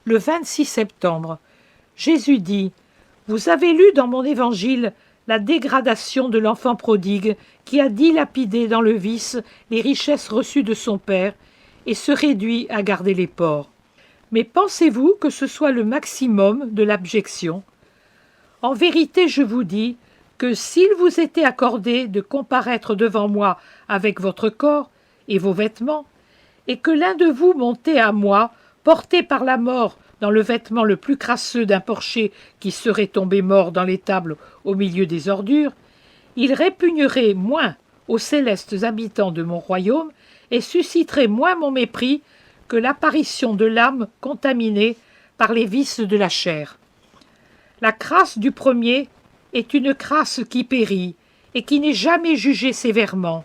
le 26 septembre. Jésus dit « Vous avez lu dans mon évangile la dégradation de l'enfant prodigue qui a dilapidé dans le vice les richesses reçues de son père et se réduit à garder les porcs. Mais pensez-vous que ce soit le maximum de l'abjection? En vérité, je vous dis que s'il vous était accordé de comparaître devant moi avec votre corps et vos vêtements, et que l'un de vous montait à moi, porté par la mort dans le vêtement le plus crasseux d'un porcher qui serait tombé mort dans l'étable au milieu des ordures, il répugnerait moins aux célestes habitants de mon royaume et susciterait moins mon mépris que l'apparition de l'âme contaminée par les vices de la chair. La crasse du premier est une crasse qui périt et qui n'est jamais jugée sévèrement.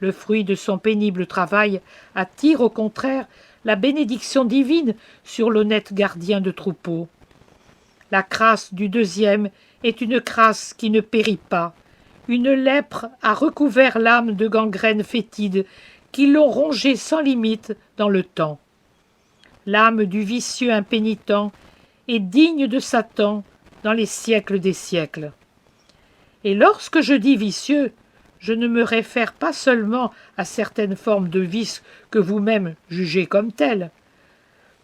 Le fruit de son pénible travail attire au contraire la bénédiction divine sur l'honnête gardien de troupeau. La crasse du deuxième est une crasse qui ne périt pas. Une lèpre a recouvert l'âme de gangrènes fétides qui l'ont rongée sans limite dans le temps. L'âme du vicieux impénitent est digne de Satan dans les siècles des siècles. Et lorsque je dis vicieux, je ne me réfère pas seulement à certaines formes de vices que vous-même jugez comme telles.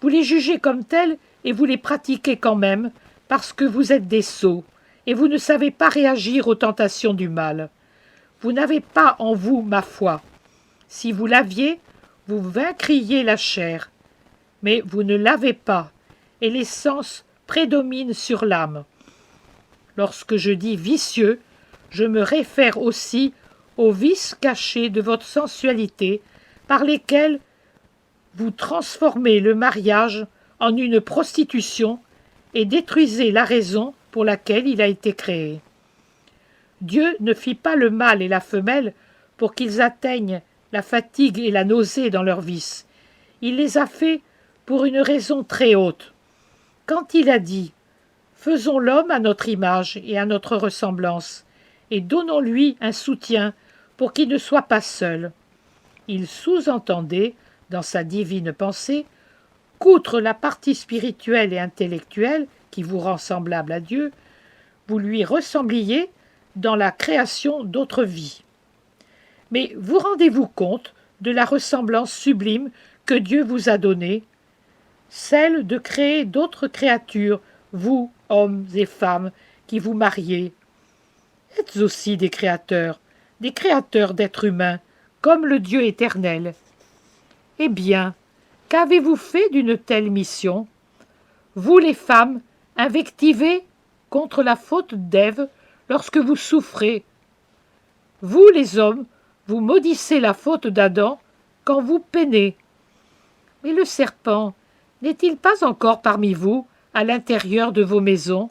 Vous les jugez comme telles et vous les pratiquez quand même parce que vous êtes des sots et vous ne savez pas réagir aux tentations du mal. Vous n'avez pas en vous ma foi. Si vous l'aviez, vous vaincriez la chair. Mais vous ne l'avez pas, et les sens prédominent sur l'âme. Lorsque je dis vicieux, je me réfère aussi aux vices cachés de votre sensualité, par lesquels vous transformez le mariage en une prostitution et détruisez la raison pour laquelle il a été créé. Dieu ne fit pas le mâle et la femelle pour qu'ils atteignent la fatigue et la nausée dans leurs vices. Il les a faits pour une raison très haute. Quand il a dit « Faisons l'homme à notre image et à notre ressemblance, et donnons-lui un soutien pour qu'il ne soit pas seul », il sous-entendait, dans sa divine pensée, qu'outre la partie spirituelle et intellectuelle qui vous rend semblable à Dieu, vous lui ressembliez dans la création d'autres vies. Mais vous rendez-vous compte de la ressemblance sublime que Dieu vous a donnée, celle de créer d'autres créatures, vous, hommes et femmes, qui vous mariez. Êtes aussi des créateurs d'êtres humains, comme le Dieu éternel. Eh bien, qu'avez-vous fait d'une telle mission? Vous, les femmes, invectivez contre la faute d'Ève lorsque vous souffrez. Vous, les hommes, vous maudissez la faute d'Adam quand vous peinez. Mais le serpent n'est-il pas encore parmi vous, à l'intérieur de vos maisons,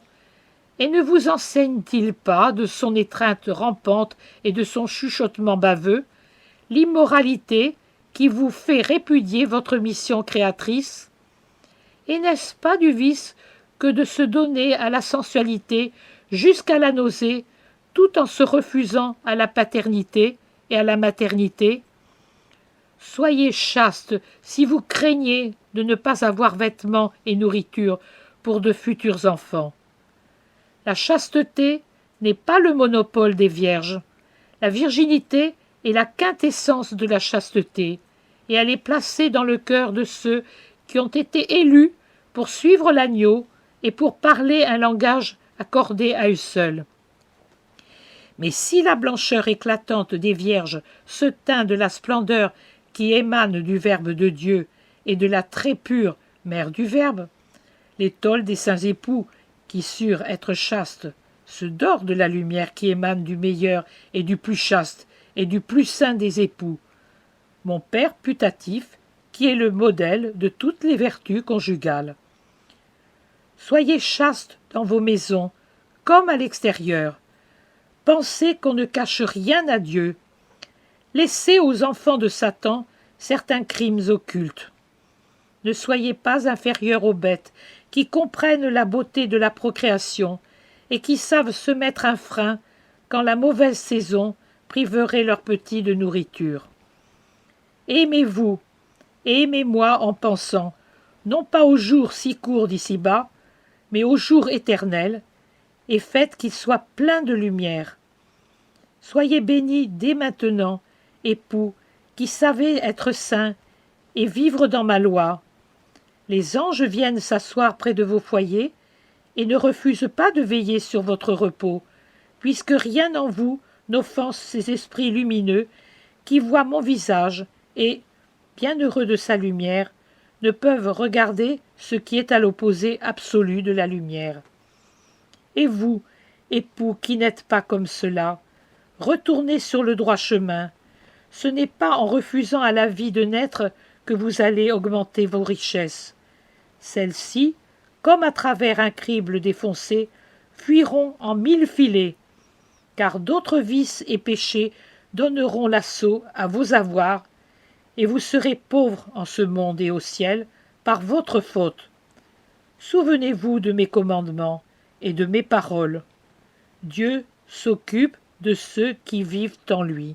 et ne vous enseigne-t-il pas de son étreinte rampante et de son chuchotement baveux, l'immoralité qui vous fait répudier votre mission créatrice? Et n'est-ce pas du vice que de se donner à la sensualité jusqu'à la nausée, tout en se refusant à la paternité et à la maternité? Soyez chaste si vous craignez de ne pas avoir vêtements et nourriture pour de futurs enfants. La chasteté n'est pas le monopole des vierges. La virginité est la quintessence de la chasteté, et elle est placée dans le cœur de ceux qui ont été élus pour suivre l'agneau et pour parler un langage accordé à eux seuls. Mais si la blancheur éclatante des vierges se teint de la splendeur qui émane du Verbe de Dieu et de la très pure mère du Verbe, l'étole des saints époux, qui surent être chastes, se dore de la lumière qui émane du meilleur et du plus chaste et du plus saint des époux, mon Père putatif, qui est le modèle de toutes les vertus conjugales. Soyez chastes dans vos maisons, comme à l'extérieur. Pensez qu'on ne cache rien à Dieu. Laissez aux enfants de Satan certains crimes occultes. Ne soyez pas inférieurs aux bêtes qui comprennent la beauté de la procréation et qui savent se mettre un frein quand la mauvaise saison priverait leurs petits de nourriture. Aimez-vous, et aimez-moi en pensant, non pas au jour si court d'ici-bas, mais au jour éternel, et faites qu'il soit plein de lumière. Soyez bénis dès maintenant, époux, qui savez être saints et vivre dans ma loi. Les anges viennent s'asseoir près de vos foyers et ne refusent pas de veiller sur votre repos, puisque rien en vous n'offense ces esprits lumineux qui voient mon visage et, bien heureux de sa lumière, ne peuvent regarder ce qui est à l'opposé absolu de la lumière. Et vous, époux qui n'êtes pas comme cela, retournez sur le droit chemin. Ce n'est pas en refusant à la vie de naître que vous allez augmenter vos richesses. Celles-ci, comme à travers un crible défoncé, fuiront en 1000 filets, car d'autres vices et péchés donneront l'assaut à vos avoirs, et vous serez pauvres en ce monde et au ciel par votre faute. Souvenez-vous de mes commandements et de mes paroles. Dieu s'occupe de ceux qui vivent en lui.